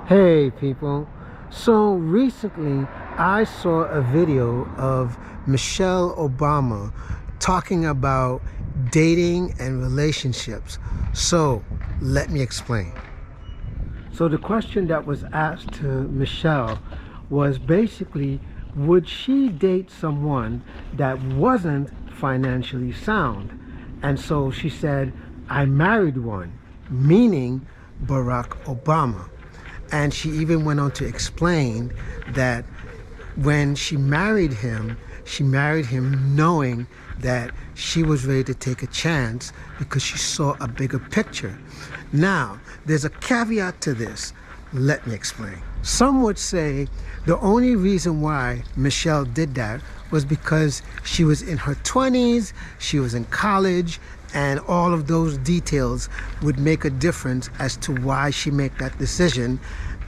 Hey people, so recently I saw a video of Michelle Obama talking about dating and relationships. So let me explain. So the question that was asked to Michelle was basically, would she date someone that wasn't financially sound? And so she said, I married one, meaning Barack Obama. And she even went on to explain that when she married him knowing that she was ready to take a chance because she saw a bigger picture. Now, there's a caveat to this. Let me explain. Some would say the only reason why Michelle did that was because she was in her 20s, she was in college, and all of those details would make a difference as to why she made that decision.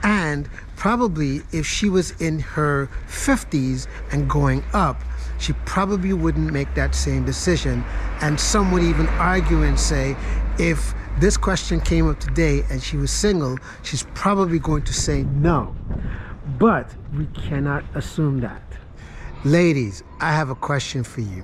And probably if she was in her 50s and going up, she probably wouldn't make that same decision. And some would even argue and say, if this question came up today and she was single, she's probably going to say no. But we cannot assume that. Ladies, I have a question for you.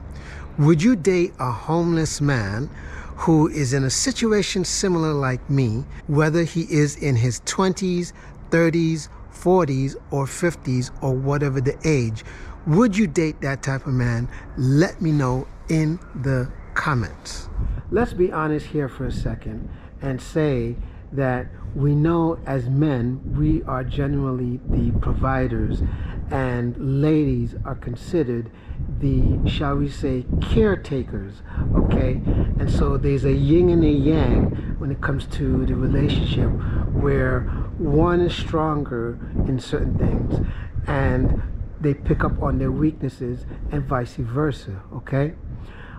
Would you date a homeless man who is in a situation similar like me, whether he is in his 20s, 30s, 40s, or 50s, or whatever the age? Would you date that type of man? Let me know in the comments. Let's be honest here for a second and say that we know as men, we are generally the providers, and ladies are considered the, shall we say, caretakers, okay? And so there's a yin and a yang when it comes to the relationship, where one is stronger in certain things and they pick up on their weaknesses, and vice versa, okay?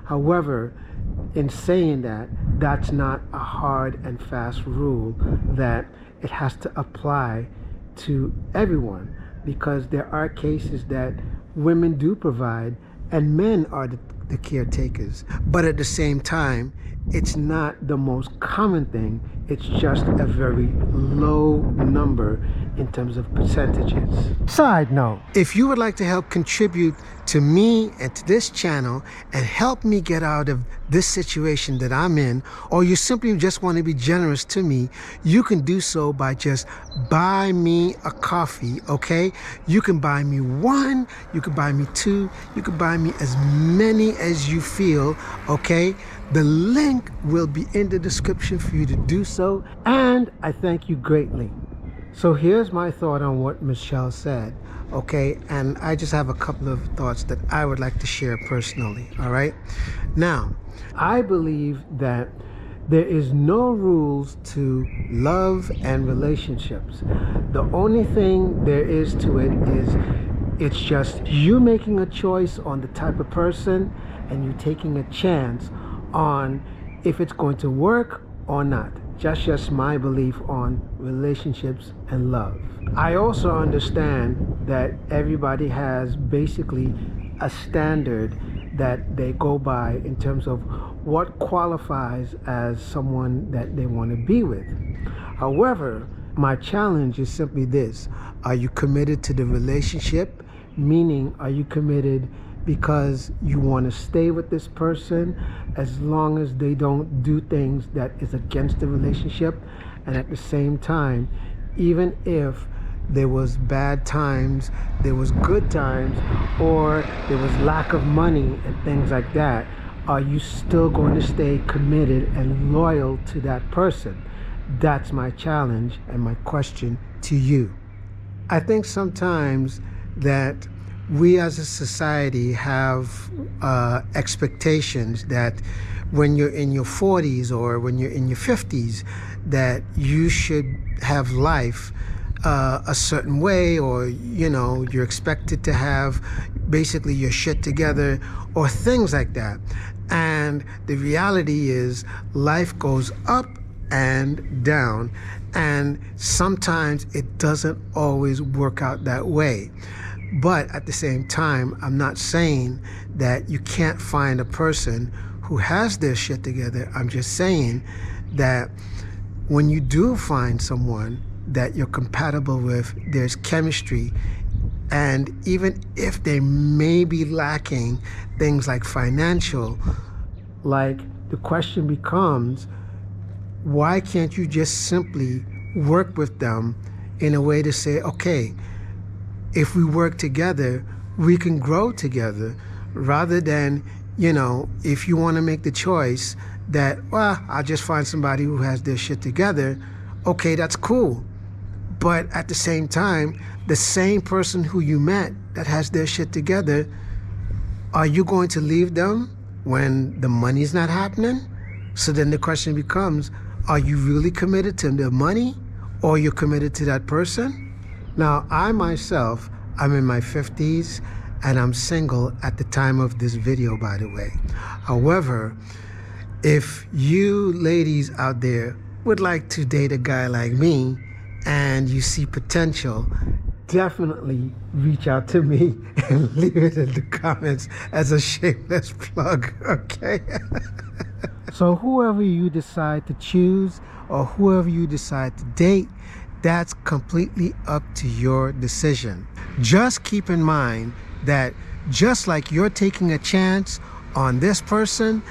However, in saying that, that's not a hard and fast rule that it has to apply to everyone, because there are cases that women do provide and men are the caretakers. But at the same time, it's not the most common thing. It's just a very low number in terms of percentages. Side note, if you would like to help contribute to me and to this channel and help me get out of this situation that I'm in, or you simply just want to be generous to me, you can do so by just buy me a coffee, okay? You can buy me one, you can buy me two, you can buy me as many as you feel, okay? The link will be in the description for you to do so, and I thank you greatly. So here's my thought on what Michelle said, okay? And I just have a couple of thoughts that I would like to share personally, all right? Now, I believe that there is no rules to love and relationships. The only thing there is to it is it's just you making a choice on the type of person and you taking a chance on if it's going to work or not. Just my belief on relationships and love. I also understand that everybody has basically a standard that they go by in terms of what qualifies as someone that they want to be with. However, my challenge is simply this: are you committed to the relationship? Meaning, are you committed because you want to stay with this person as long as they don't do things that is against the relationship? And at the same time, even if there was bad times, there was good times, or there was lack of money and things like that, are you still going to stay committed and loyal to that person? That's my challenge and my question to you. I think sometimes that we as a society have expectations that when you're in your 40s or when you're in your 50s, that you should have life a certain way, or you know, you're expected to have basically your shit together or things like that. And the reality is life goes up and down, and sometimes it doesn't always work out that way. But at the same time, I'm not saying that you can't find a person who has their shit together. I'm just saying that when you do find someone that you're compatible with, there's chemistry. And even if they may be lacking things like financial, like the question becomes, why can't you just simply work with them in a way to say, okay, if we work together, we can grow together, rather than, you know, if you want to make the choice that, well, I'll just find somebody who has their shit together. Okay, that's cool. But at the same time, the same person who you met that has their shit together, are you going to leave them when the money's not happening? So then the question becomes, are you really committed to the money, or you're committed to that person? Now, I myself, I'm in my 50s and I'm single at the time of this video, by the way. However, if you ladies out there would like to date a guy like me and you see potential, definitely reach out to me and leave it in the comments as a shameless plug, okay? So whoever you decide to choose or whoever you decide to date, that's completely up to your decision. Just keep in mind that just like you're taking a chance on this person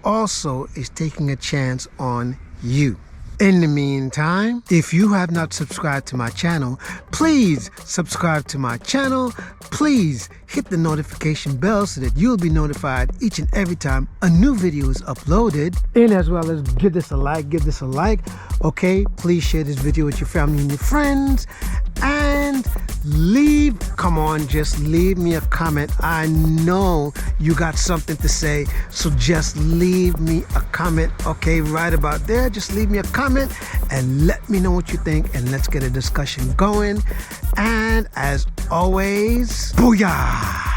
also is taking a chance on you. In the meantime, if you have not subscribed to my channel, please subscribe to my channel. Please hit the notification bell so that you'll be notified each and every time a new video is uploaded. And as well as give this a like, okay? Please share this video with your family and your friends. And just leave me a comment. I know you got something to say, so just leave me a comment, okay? Right about there, just leave me a comment and let me know what you think, and let's get a discussion going. And as always, booyah!